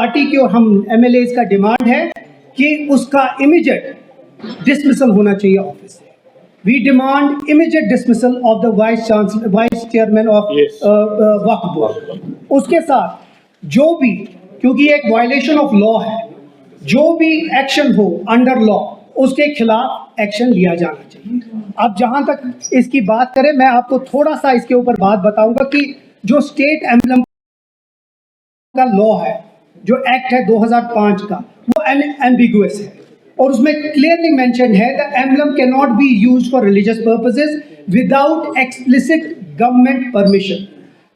Party की और हम MLAs का डिमांड है कि उसका इमीडिएट डिसमिसल होना चाहिए ऑफिस से। We demand immediate dismissal of the vice chairman of Waqf board. उसके साथ जो भी, क्योंकि एक वायलेशन ऑफ लॉ है, जो भी एक्शन हो अंडर लॉ उसके खिलाफ एक्शन लिया जाना चाहिए। अब जहां तक इसकी बात करें, मैं आपको थोड़ा सा इसके ऊपर बात बताऊंगा कि जो स्टेट एम्बलम का लॉ है, जो एक्ट है 2005 का, वो एम्बिगुअस है और उसमें क्लियरली मेंशन है the emblem can not be used for religious purposes without explicit government permission.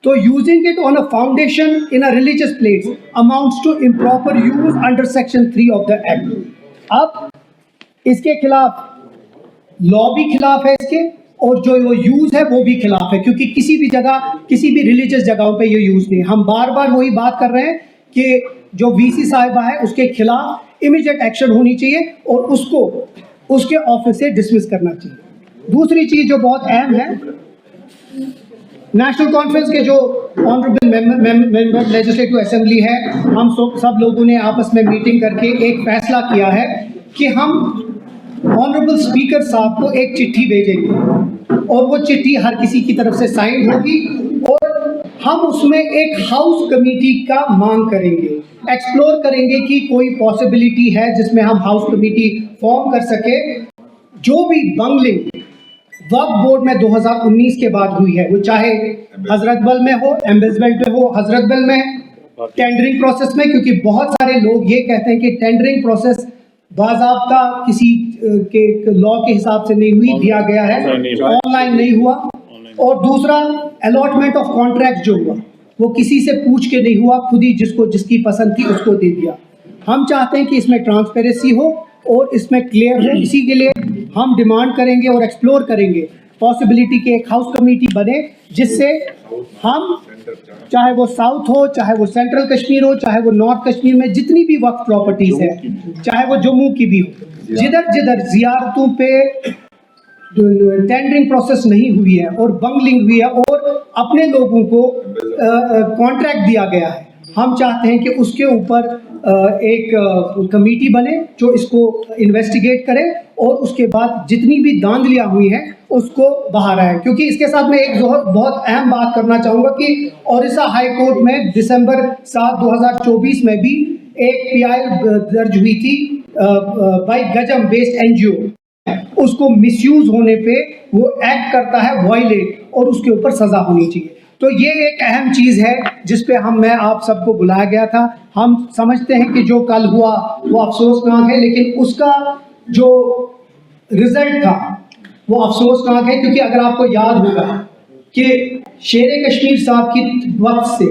तो using it on a foundation in a religious place amounts to improper use under section 3 of the act. अब इसके खिलाफ law भी खिलाफ है इसके, और जो वो यूज है वो भी खिलाफ है, क्योंकि किसी भी जगह, किसी भी रिलीजियस जगहों पे ये यूज नहीं। हम बार बार वही बात कर रहे हैं कि जो VC साहिबा है उसके खिलाफ इमीडिएट एक्शन होनी चाहिए और उसको उसके ऑफिस से डिसमिस करना चाहिए। दूसरी चीज जो बहुत अहम है, नेशनल कॉन्फ्रेंस के जो ऑनरेबल मेंबर लेजिस्लेटिव असेंबली है, हम सब लोगों ने आपस में मीटिंग करके एक फैसला किया है कि हम ऑनरेबल स्पीकर साहब को एक चिट्ठी भेजेंगे और वो चिट्ठी हर किसी की तरफ से साइन होगी और हम उसमें एक हाउस कमेटी का मांग करेंगे, एक्सप्लोर करेंगे कि कोई पॉसिबिलिटी है जिसमें हम हाउस कमेटी फॉर्म कर सके। जो भी बंगलिंग वक्फ बोर्ड में 2019 के बाद हुई है, वो चाहे हजरतबल में हो, एम्बेसमेंट में हो, हजरतबल में टेंडरिंग प्रोसेस में, क्योंकि बहुत सारे लोग ये कहते हैं कि टेंडरिंग प्रोसेस बाज़ाब्ता किसी के लॉ के हिसाब से नहीं हुई, दिया गया है, ऑनलाइन नहीं हुआ। और दूसरा, अलॉटमेंट ऑफ कॉन्ट्रैक्ट जो हुआ वो किसी से पूछ के नहीं हुआ, खुद ही जिसको जिसकी पसंद थी उसको दे दिया। हम चाहते हैं कि इसमें ट्रांसपेरेंसी हो और इसमें क्लियर हो। इसी के लिए हम डिमांड करेंगे और एक्सप्लोर करेंगे पॉसिबिलिटी कि एक हाउस कमेटी बने, जिससे हम, चाहे वो साउथ हो, चाहे वो सेंट्रल कश्मीर हो, चाहे वो नॉर्थ कश्मीर में जितनी भी वक्फ प्रॉपर्टीज है, चाहे वो जम्मू की भी हो, जिधर जिधर जियारतों पे टेंडरिंग प्रोसेस नहीं हुई है और बंगलिंग हुई है और अपने लोगों को कॉन्ट्रैक्ट दिया गया है, हम चाहते हैं कि उसके ऊपर एक कमेटी बने जो इसको इन्वेस्टिगेट करे और उसके बाद जितनी भी धांधलियां हुई हैं उसको बाहर आए। क्योंकि इसके साथ मैं एक बहुत अहम बात करना चाहूँगा कि ओडिशा हाई कोर्ट में दिसंबर 7, 2024 में भी एक PI दर्ज हुई थी बाय गजम बेस्ड NGO। उसको मिसयूज होने पे वो एक्ट करता है वायलेट, और उसके ऊपर सजा होनी चाहिए। तो ये एक अहम चीज़ है जिस पे मैं आप सबको बुलाया गया था। हम समझते हैं कि जो कल हुआ वो अफसोसनाक है, लेकिन उसका जो रिजल्ट था वो अफसोसनाक है, क्योंकि अगर आपको याद होगा कि शेर कश्मीर साहब की वक्त से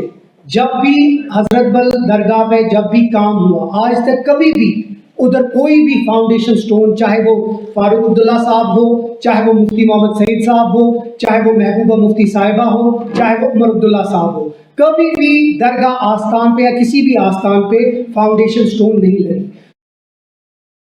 जब भी हजरतबल दरगाह में जब भी काम हुआ, आज तक कभी भी उधर कोई भी फाउंडेशन स्टोन, चाहे वो फारूक अब्दुल्ला साहब हो, चाहे वो मुफ्ती मोहम्मद सईद साहब हो, चाहे वो महबूबा मुफ्ती साहिबा हो, चाहे वो उमर अब्दुल्ला साहब हो, कभी भी दरगाह आस्थान पे या किसी भी आस्थान पे फाउंडेशन स्टोन नहीं लगी।